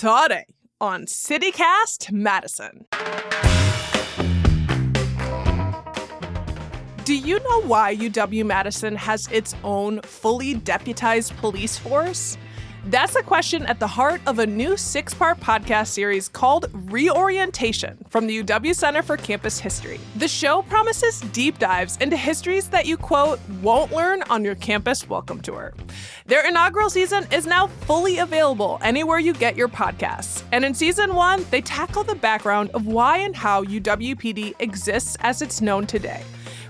Today on CityCast Madison. Do you know why UW-Madison has its own fully deputized police force? That's a question at the heart of a new 6-part podcast series called Reorientation from the UW Center for Campus History. The show promises deep dives into histories that you, quote, won't learn on your campus welcome tour. Their inaugural season is now fully available anywhere you get your podcasts. And in season 1, they tackle the background of why and how UWPD exists as it's known today,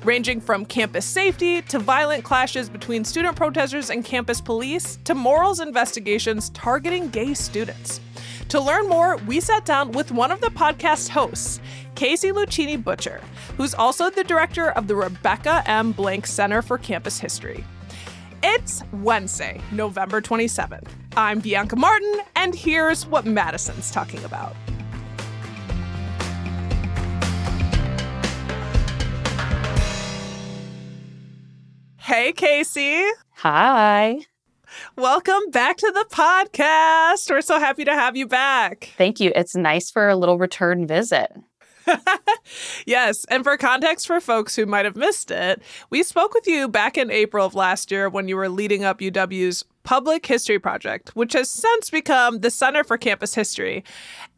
ranging from campus safety to violent clashes between student protesters and campus police to morals investigations targeting gay students. To learn more, we sat down with one of the podcast hosts, Casey Lucchini Butcher, who's also the director of the Rebecca M. Blank Center for Campus History. It's Wednesday, November 27th. I'm Bianca Martin, and here's what Madison's talking about. Hey, Casey. Hi. Welcome back to the podcast. We're so happy to have you back. Thank you. It's nice for a little return visit. Yes. And for context for folks who might have missed it, we spoke with you back in April of last year when you were leading up UW's Public History Project, which has since become the Center for Campus History.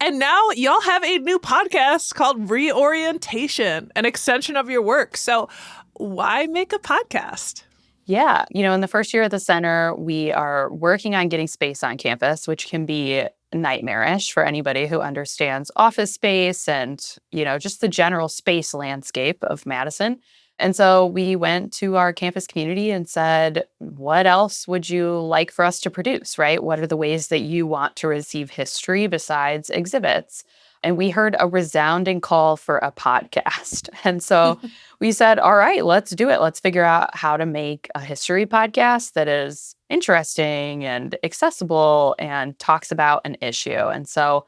And now y'all have a new podcast called Reorientation, an extension of your work. So why make a podcast? Yeah. In the first year at the center, we are working on getting space on campus, which can be nightmarish for anybody who understands office space and, just the general space landscape of Madison. And so we went to our campus community and said, what else would you like for us to produce, right? What are the ways that you want to receive history besides exhibits? And we heard a resounding call for a podcast. And so we said, all right, let's do it. Let's figure out how to make a history podcast that is interesting and accessible and talks about an issue. And so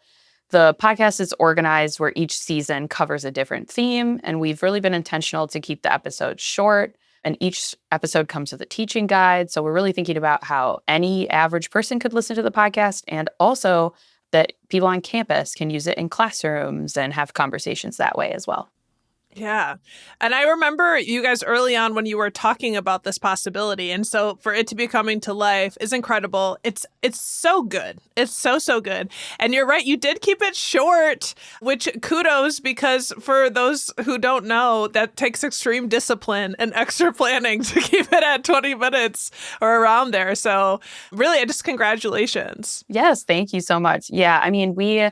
the podcast is organized where each season covers a different theme. And we've really been intentional to keep the episodes short. And each episode comes with a teaching guide. So we're really thinking about how any average person could listen to the podcast, and also that people on campus can use it in classrooms and have conversations that way as well. Yeah. And I remember you guys early on when you were talking about this possibility. And so for it to be coming to life is incredible. It's so good. It's so good. And you're right. You did keep it short, which kudos, because for those who don't know, that takes extreme discipline and extra planning to keep it at 20 minutes or around there. So really, just congratulations. Yes. Thank you so much. Yeah. I mean, we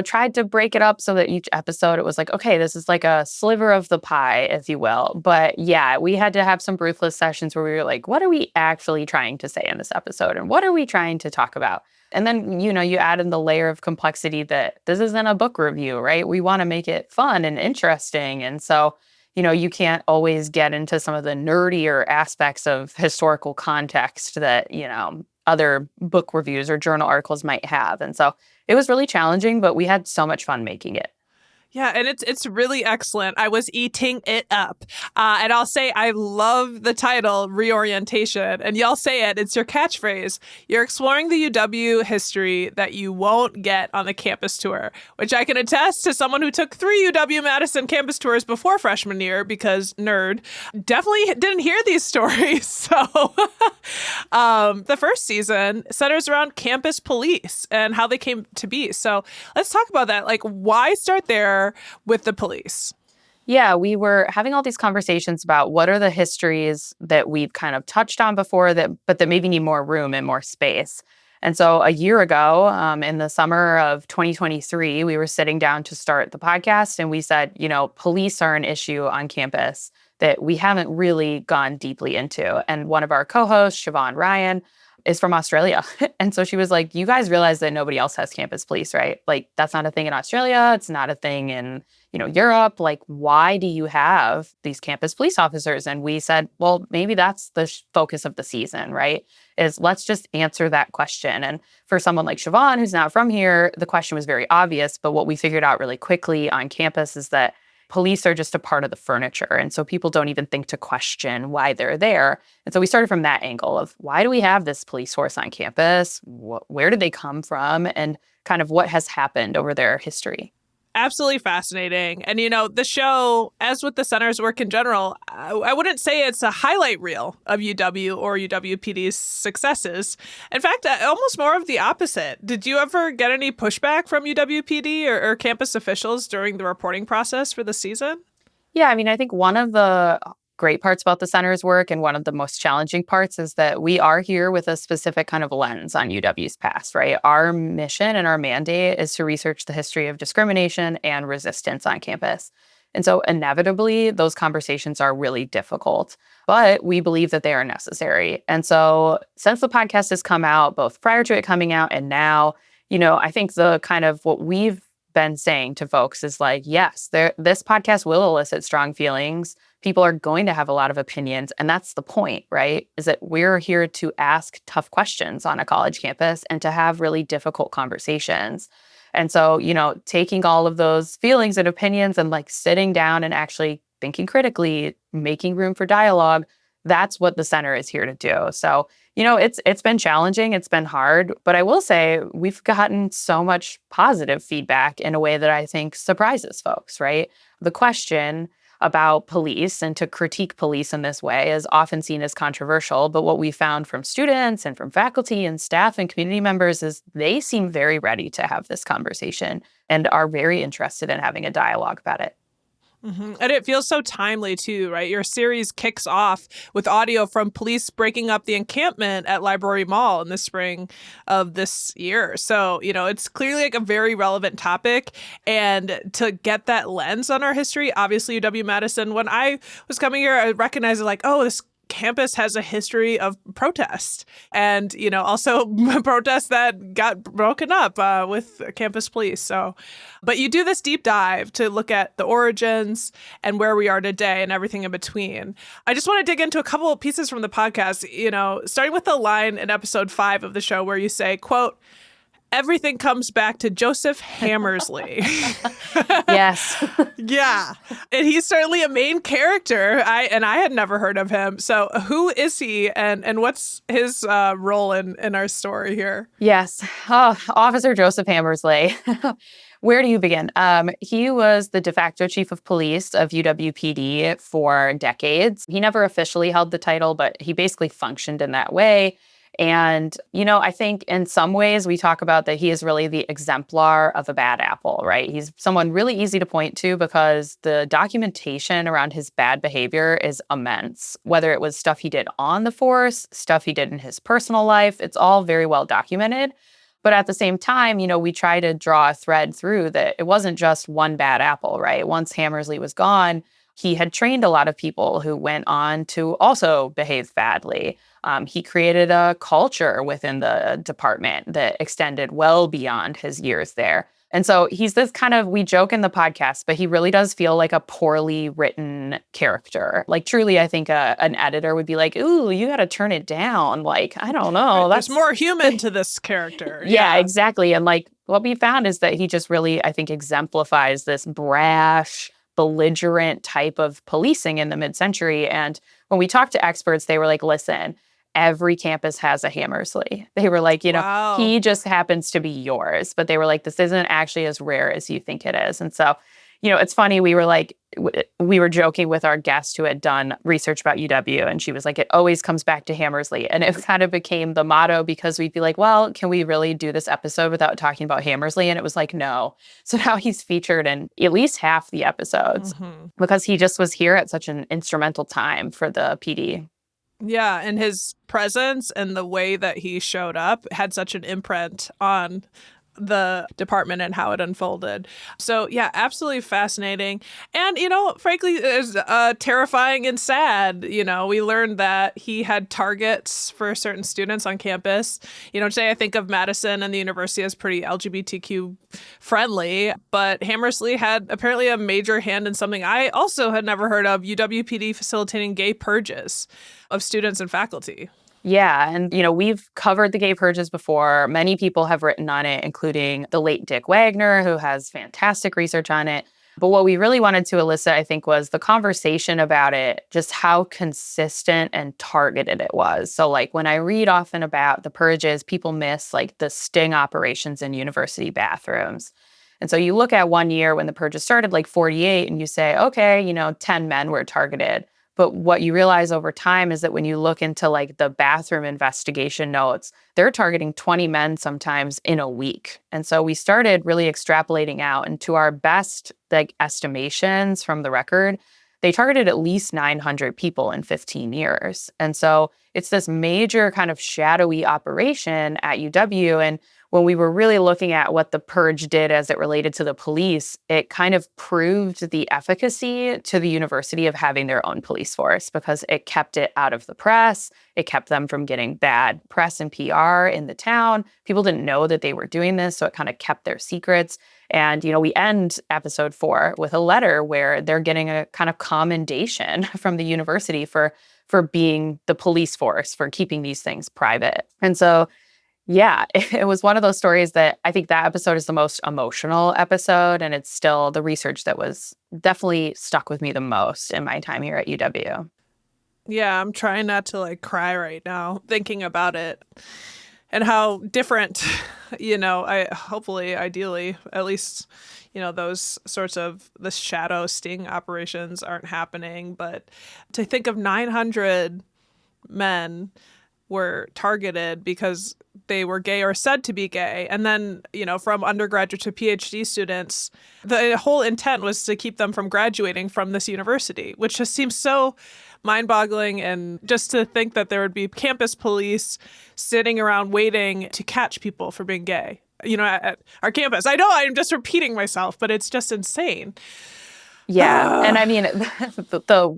tried to break it up so that each episode, it was like, okay, this is like a sliver of the pie, if you will. But yeah, we had to have some ruthless sessions where we were like, what are we actually trying to say in this episode? And what are we trying to talk about? And then, you add in the layer of complexity that this isn't a book review, right? We want to make it fun and interesting. And so, you can't always get into some of the nerdier aspects of historical context that, other book reviews or journal articles might have. And so it was really challenging, but we had so much fun making it. Yeah, and it's really excellent. I was eating it up. And I'll say I love the title, Reorientation. And y'all say it. It's your catchphrase. You're exploring the UW history that you won't get on the campus tour, which I can attest to someone who took 3 UW-Madison campus tours before freshman year because nerd. Definitely didn't hear these stories. So the first season centers around campus police and how they came to be. So let's talk about that. Like, why start there with the police? Yeah, we were having all these conversations about what are the histories that we've kind of touched on before but that maybe need more room and more space. And so a year ago, in the summer of 2023, we were sitting down to start the podcast, and we said, police are an issue on campus that we haven't really gone deeply into. And one of our co-hosts, Siobhan Ryan, is from Australia. And so she was like, you guys realize that nobody else has campus police, right? Like, that's not a thing in Australia. It's not a thing in, Europe. Like, why do you have these campus police officers? And we said, well, maybe that's the focus of the season, right? Is let's just answer that question. And for someone like Siobhan, who's not from here, the question was very obvious. But what we figured out really quickly on campus is that, police are just a part of the furniture. And so people don't even think to question why they're there. And so we started from that angle of why do we have this police force on campus? Where did they come from? And kind of what has happened over their history. Absolutely fascinating. And, the show, as with the center's work in general, I wouldn't say it's a highlight reel of UW or UWPD's successes. In fact, almost more of the opposite. Did you ever get any pushback from UWPD or campus officials during the reporting process for the season? Yeah, I mean, I think one of the great parts about the center's work and one of the most challenging parts is that we are here with a specific kind of lens on UW's past, right? Our mission and our mandate is to research the history of discrimination and resistance on campus. And so inevitably, those conversations are really difficult, but we believe that they are necessary. And so since the podcast has come out, both prior to it coming out and now, I think the kind of what we've been saying to folks is like, yes, this podcast will elicit strong feelings. People are going to have a lot of opinions. And that's the point, right? Is that we're here to ask tough questions on a college campus and to have really difficult conversations. And so, taking all of those feelings and opinions and like sitting down and actually thinking critically, making room for dialogue, that's what the center is here to do. So, it's been challenging, it's been hard, but I will say we've gotten so much positive feedback in a way that I think surprises folks, right? The question about police and to critique police in this way is often seen as controversial. But what we found from students and from faculty and staff and community members is they seem very ready to have this conversation and are very interested in having a dialogue about it. Mm-hmm. And it feels so timely, too, right? Your series kicks off with audio from police breaking up the encampment at Library Mall in the spring of this year. So, it's clearly like a very relevant topic. And to get that lens on our history, obviously, UW-Madison, when I was coming here, I recognized like, oh, this campus has a history of protest and, also protests that got broken up with campus police. So, but you do this deep dive to look at the origins and where we are today and everything in between. I just want to dig into a couple of pieces from the podcast, starting with the line in episode 5 of the show where you say, quote, "Everything comes back to Joseph Hammersley." Yes. Yeah. And he's certainly a main character. I had never heard of him. So who is he and what's his role in our story here? Yes. Oh, Officer Joseph Hammersley. Where do you begin? He was the de facto chief of police of UWPD for decades. He never officially held the title, but he basically functioned in that way. And, I think in some ways we talk about that he is really the exemplar of a bad apple, right? He's someone really easy to point to because the documentation around his bad behavior is immense. Whether it was stuff he did on the force, stuff he did in his personal life, it's all very well documented. But at the same time, we try to draw a thread through that it wasn't just one bad apple, right? Once Hammersley was gone, he had trained a lot of people who went on to also behave badly. He created a culture within the department that extended well beyond his years there. And so he's this kind of, we joke in the podcast, but he really does feel like a poorly written character. Like truly, I think an editor would be like, ooh, you got to turn it down. Like, I don't know. There's more human to this character. Yeah, exactly. And like what we found is that he just really, I think, exemplifies this brash, belligerent type of policing in the mid-century. And when we talked to experts, they were like, listen, every campus has a Hammersley. They were like, Wow. He just happens to be yours. But they were like, this isn't actually as rare as you think it is. And so, it's funny. We were like, we were joking with our guest who had done research about UW. And she was like, it always comes back to Hammersley. And it kind of became the motto because we'd be like, well, can we really do this episode without talking about Hammersley? And it was like, no. So now he's featured in at least half the episodes because he just was here at such an instrumental time for the PD. Yeah, and his presence and the way that he showed up had such an imprint on the department and how it unfolded. So yeah, absolutely fascinating. And, frankly, it's terrifying and sad. We learned that he had targets for certain students on campus. Today I think of Madison and the university as pretty LGBTQ friendly, but Hammersley had apparently a major hand in something I also had never heard of, UWPD facilitating gay purges of students and faculty. Yeah. And, we've covered the gay purges before. Many people have written on it, including the late Dick Wagner, who has fantastic research on it. But what we really wanted to elicit, I think, was the conversation about it, just how consistent and targeted it was. So, like, when I read often about the purges, people miss, like, the sting operations in university bathrooms. And so you look at one year when the purges started, like 48, and you say, okay, 10 men were targeted. But what you realize over time is that when you look into like the bathroom investigation notes, they're targeting 20 men sometimes in a week. And so we started really extrapolating out, and to our best like estimations from the record, they targeted at least 900 people in 15 years. And so it's this major kind of shadowy operation at UW. And when we were really looking at what the purge did as it related to the police, it kind of proved the efficacy to the university of having their own police force, because it kept it out of the press. It kept them from getting bad press and PR in the town. People didn't know that they were doing this, so it kind of kept their secrets. And, we end episode 4 with a letter where they're getting a kind of commendation from the university for being the police force, for keeping these things private. And so yeah, it was one of those stories that I think that episode is the most emotional episode, and it's still the research that was definitely stuck with me the most in my time here at UW. Yeah, I'm trying not to like cry right now thinking about it and how different, I hopefully, ideally, at least, those sorts of the shadow sting operations aren't happening. But to think of 900 men were targeted because they were gay or said to be gay. And then, from undergraduate to PhD students, the whole intent was to keep them from graduating from this university, which just seems so mind-boggling. And just to think that there would be campus police sitting around waiting to catch people for being gay, at our campus. I know I'm just repeating myself, but it's just insane. Yeah. And I mean,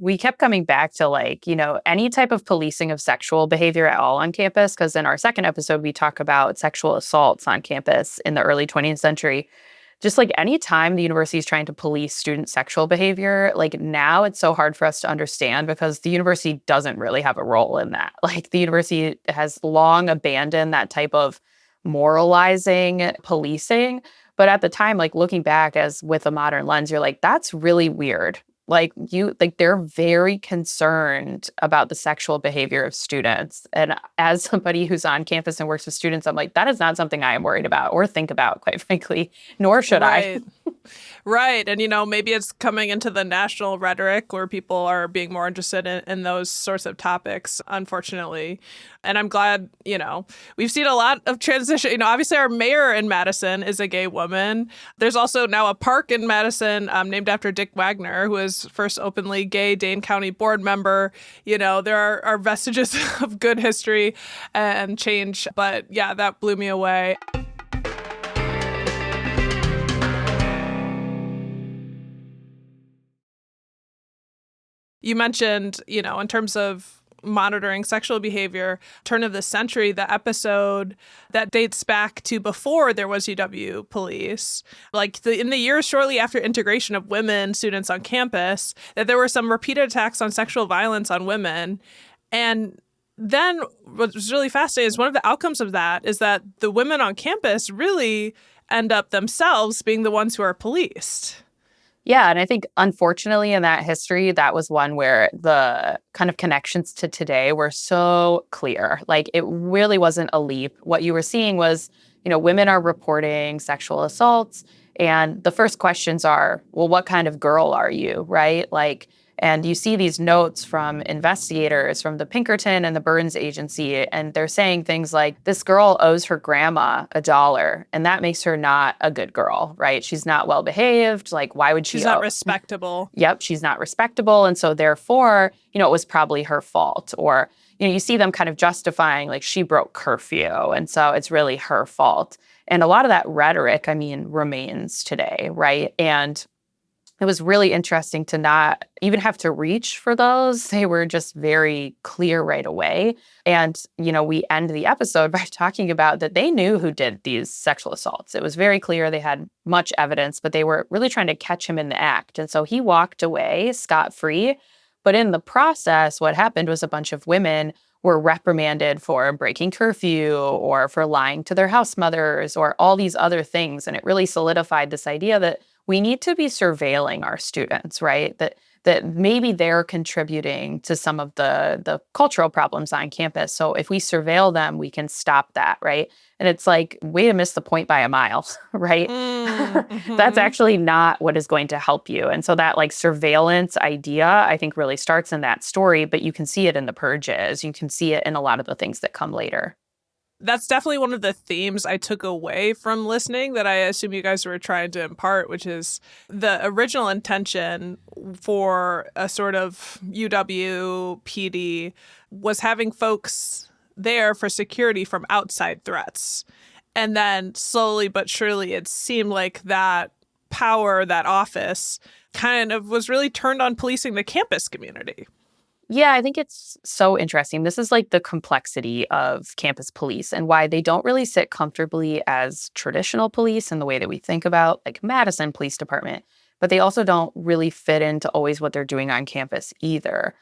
we kept coming back to like, any type of policing of sexual behavior at all on campus. Because in our second episode, we talk about sexual assaults on campus in the early 20th century. Just like any time the university is trying to police student sexual behavior, like now it's so hard for us to understand because the university doesn't really have a role in that. Like the university has long abandoned that type of moralizing policing. But at the time, like looking back as with a modern lens, you're like, that's really weird. They're very concerned about the sexual behavior of students. And as somebody who's on campus and works with students, I'm like, that is not something I am worried about or think about, quite frankly, nor should I. Right. And, maybe it's coming into the national rhetoric where people are being more interested in those sorts of topics, unfortunately. And I'm glad, we've seen a lot of transition. Obviously our mayor in Madison is a gay woman. There's also now a park in Madison named after Dick Wagner, who is first openly gay Dane County board member. There are vestiges of good history and change. But yeah, that blew me away. You mentioned, in terms of monitoring sexual behavior, turn of the century, the episode that dates back to before there was UW police, in the years shortly after integration of women students on campus, that there were some repeated attacks on sexual violence on women. And then what was really fascinating is one of the outcomes of that is that the women on campus really end up themselves being the ones who are policed. Yeah, and I think, unfortunately, in that history, that was one where the kind of connections to today were so clear. Like, it really wasn't a leap. What you were seeing was, women are reporting sexual assaults, and the first questions are, well, what kind of girl are you, right? And you see these notes from investigators from the Pinkerton and the Burns Agency, and they're saying things like, this girl owes her grandma $1, and that makes her not a good girl, right? She's not well behaved. Like, why would she? She's not respectable. Yep, she's not respectable. And so therefore, it was probably her fault. Or, you see them kind of justifying, like, she broke curfew, and so it's really her fault. And a lot of that rhetoric, remains today, right? And it was really interesting to not even have to reach for those. They were just very clear right away. And, we end the episode by talking about that they knew who did these sexual assaults. It was very clear they had much evidence, but they were really trying to catch him in the act. And so he walked away scot-free. But in the process, what happened was a bunch of women were reprimanded for breaking curfew or for lying to their house mothers or all these other things. And it really solidified this idea that we need to be surveilling our students, right? That maybe they're contributing to some of the cultural problems on campus. So if we surveil them, we can stop that, right? And it's like, way to miss the point by a mile, right? That's Mm-hmm. actually not what is going to help you. And so that like surveillance idea, I think really starts in that story, but you can see it in the Purges. You can see it in a lot of the things that come later. That's definitely one of the themes I took away from listening that I assume you guys were trying to impart, which is the original intention for a sort of UWPD was having folks there for security from outside threats. And then slowly but surely, it seemed like that power, that office, kind of was really turned on policing the campus community. Yeah, I think it's so interesting. This is like the complexity of campus police and why they don't really sit comfortably as traditional police in the way that we think about, like Madison Police Department, but they also don't really fit into always what they're doing on campus either.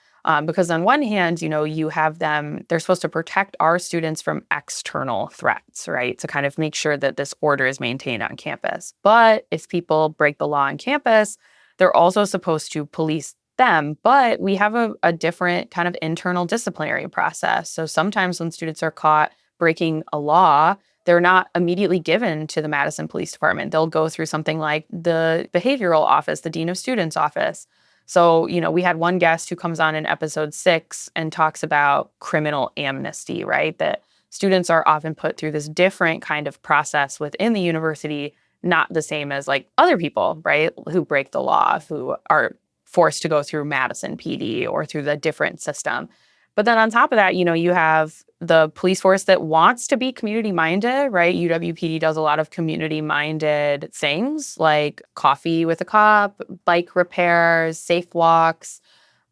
Because on one hand, you have them, they're supposed to protect our students from external threats, right? To kind of make sure that this order is maintained on campus. But if people break the law on campus, they're also supposed to police them, but we have a different kind of internal disciplinary process. So sometimes when students are caught breaking a law, they're not immediately given to the Madison Police Department. They'll go through something like the behavioral office, the dean of students office. So, we had one guest who comes on in episode 6 and talks about criminal amnesty, right? That students are often put through this different kind of process within the university, not the same as like other people, right? Who break the law, who are forced to go through Madison PD or through the different system. But then on top of that, you have the police force that wants to be community minded, right? UWPD does a lot of community minded things like coffee with a cop, bike repairs, safe walks.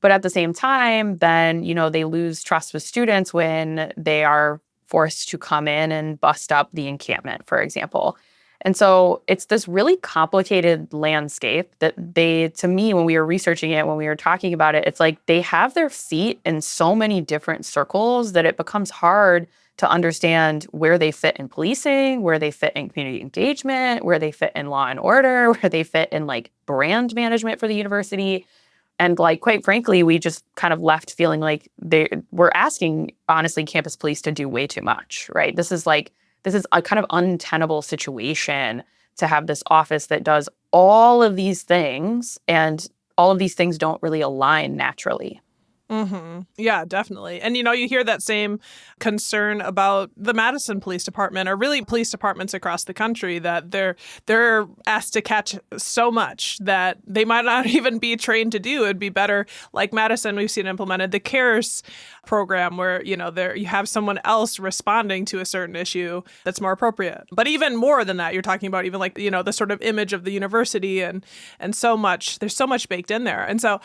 But at the same time, then, they lose trust with students when they are forced to come in and bust up the encampment, for example. And so it's this really complicated landscape that to me, when we were researching it, when we were talking about it, it's like they have their feet in so many different circles that it becomes hard to understand where they fit in policing, where they fit in community engagement, where they fit in law and order, where they fit in like brand management for the university. And like, quite frankly, we just kind of left feeling like we're asking, honestly, campus police to do way too much, right? This is a kind of untenable situation to have this office that does all of these things, and all of these things don't really align naturally. Mm-hmm. Yeah, definitely. And, you hear that same concern about the Madison Police Department, or really police departments across the country, that they're asked to catch so much that they might not even be trained to do. It'd be better, like Madison, we've seen implemented the CARES program where, you have someone else responding to a certain issue that's more appropriate. But even more than that, you're talking about even like, the sort of image of the university and so much, there's so much baked in there. And so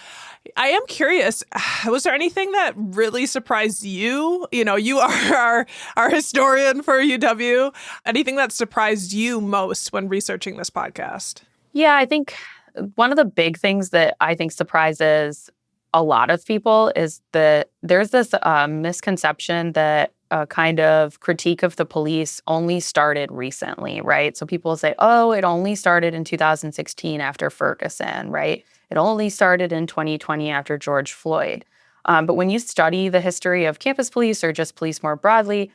I am curious, was there anything that really surprised you? You are our historian for UW. Anything that surprised you most when researching this podcast? Yeah, I think one of the big things that I think surprises a lot of people is that there's this misconception that a kind of critique of the police only started recently, right? So people say, oh, it only started in 2016 after Ferguson, right? It only started in 2020 after George Floyd. But when you study the history of campus police or just police more broadly,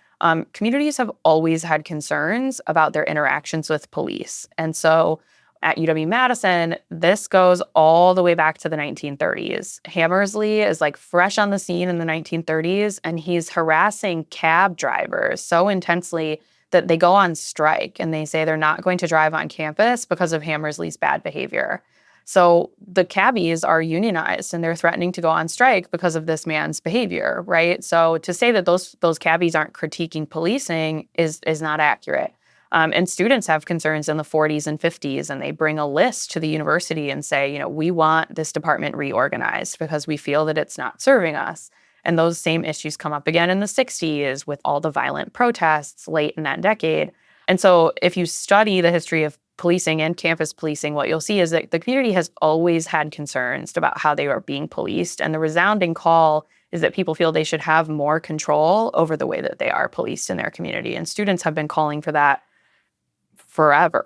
communities have always had concerns about their interactions with police. And so at UW-Madison, this goes all the way back to the 1930s. Hammersley is like fresh on the scene in the 1930s, and he's harassing cab drivers so intensely that they go on strike, and they say they're not going to drive on campus because of Hammersley's bad behavior. So the cabbies are unionized, and they're threatening to go on strike because of this man's behavior, right? So to say that those cabbies aren't critiquing policing is not accurate. And students have concerns in the 40s and 50s, and they bring a list to the university and say, we want this department reorganized because we feel that it's not serving us. And those same issues come up again in the 60s with all the violent protests late in that decade. And so if you study the history of policing and campus policing, what you'll see is that the community has always had concerns about how they are being policed. And the resounding call is that people feel they should have more control over the way that they are policed in their community. And students have been calling for that forever.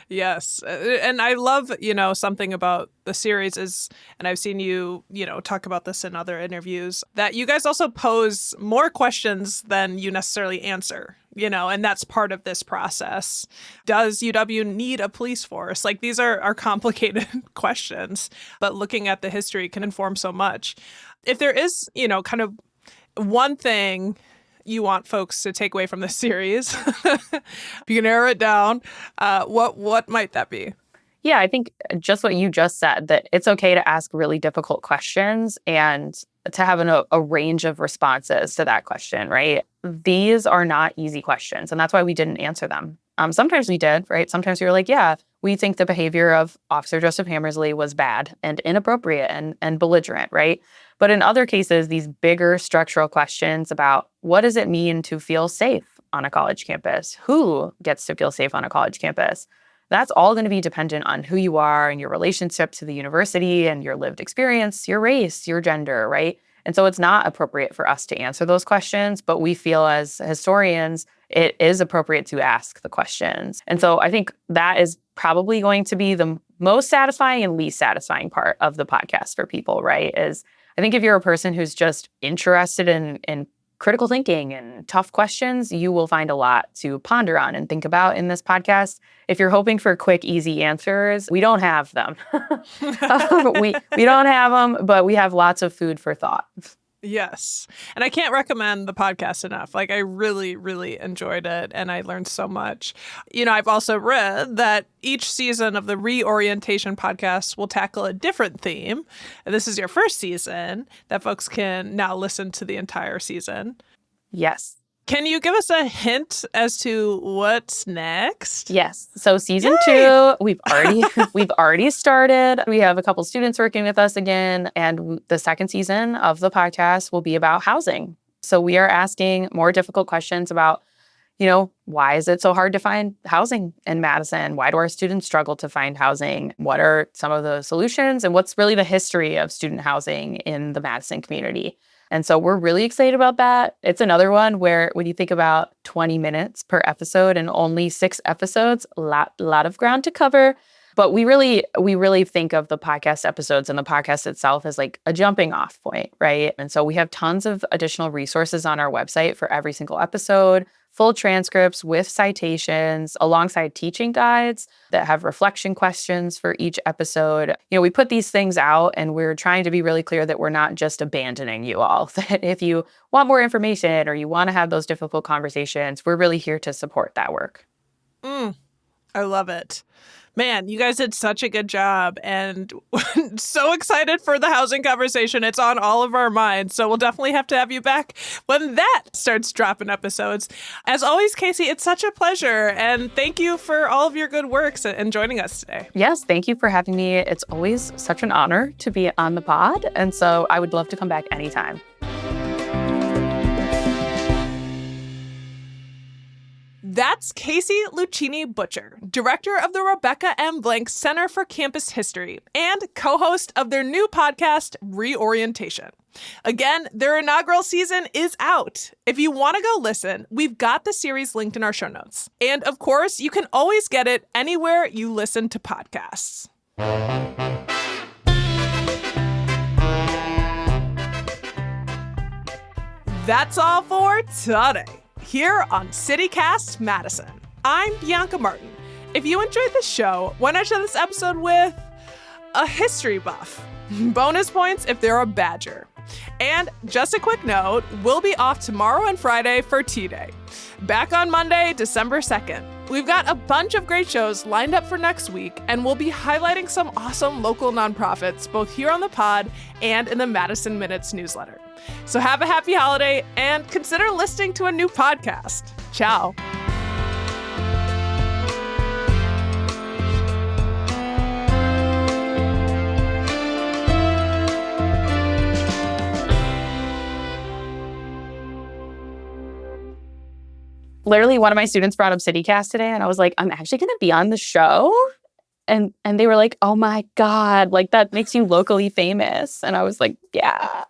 Yes. And I love, something about the series is, and I've seen you, talk about this in other interviews, that you guys also pose more questions than you necessarily answer, and that's part of this process. Does UW need a police force? Like, these are complicated questions, but looking at the history can inform so much. If there is, kind of one thing you want folks to take away from this series, if you can narrow it down, what might that be? Yeah, I think just what you just said, that it's okay to ask really difficult questions and to have a range of responses to that question, right? These are not easy questions, and that's why we didn't answer them. Sometimes we did, right? Sometimes we were like, yeah, we think the behavior of Officer Joseph Hammersley was bad and inappropriate and belligerent, right? But in other cases, these bigger structural questions about what does it mean to feel safe on a college campus? Who gets to feel safe on a college campus? That's all going to be dependent on who you are and your relationship to the university and your lived experience, your race, your gender, right? And so it's not appropriate for us to answer those questions, but we feel as historians, it is appropriate to ask the questions. And so I think that is probably going to be the most satisfying and least satisfying part of the podcast for people, right? Is I think if you're a person who's just interested in critical thinking and tough questions, you will find a lot to ponder on and think about in this podcast. If you're hoping for quick, easy answers, we don't have them. we don't have them, but we have lots of food for thought. Yes. And I can't recommend the podcast enough. Like, I really, really enjoyed it, and I learned so much. I've also read that each season of the Reorientation podcast will tackle a different theme. And this is your first season that folks can now listen to the entire season. Yes. Can you give us a hint as to what's next? Yes. So season 2, we've already started. We have a couple students working with us again, and the second season of the podcast will be about housing. So we are asking more difficult questions about, why is it so hard to find housing in Madison? Why do our students struggle to find housing? What are some of the solutions? And what's really the history of student housing in the Madison community? And so we're really excited about that. It's another one where when you think about 20 minutes per episode and only 6 episodes, a lot of ground to cover. But we really think of the podcast episodes and the podcast itself as like a jumping off point, right? And so we have tons of additional resources on our website for every single episode, full transcripts with citations alongside teaching guides that have reflection questions for each episode. We put these things out and we're trying to be really clear that we're not just abandoning you all, that if you want more information or you want to have those difficult conversations, we're really here to support that work. I love it. Man, you guys did such a good job, and so excited for the housing conversation. It's on all of our minds, so we'll definitely have to have you back when that starts dropping episodes. As always, Casey, it's such a pleasure, and thank you for all of your good works and joining us today. Yes, thank you for having me. It's always such an honor to be on the pod, and so I would love to come back anytime. That's Casey Lucchini Butcher, director of the Rebecca M. Blank Center for Campus History and co-host of their new podcast, Reorientation. Again, their inaugural season is out. If you want to go listen, we've got the series linked in our show notes. And of course, you can always get it anywhere you listen to podcasts. That's all for today. Here on CityCast Madison. I'm Bianca Martin. If you enjoyed the show, why not share this episode with a history buff? Bonus points if they're a Badger. And just a quick note, we'll be off tomorrow and Friday for Tea Day. Back on Monday, December 2nd. We've got a bunch of great shows lined up for next week, and we'll be highlighting some awesome local nonprofits, both here on the pod and in the Madison Minutes newsletter. So have a happy holiday and consider listening to a new podcast. Ciao. Literally, one of my students brought up CityCast today, and I was like, I'm actually going to be on the show. And they were like, oh my God, like that makes you locally famous. And I was like, yeah.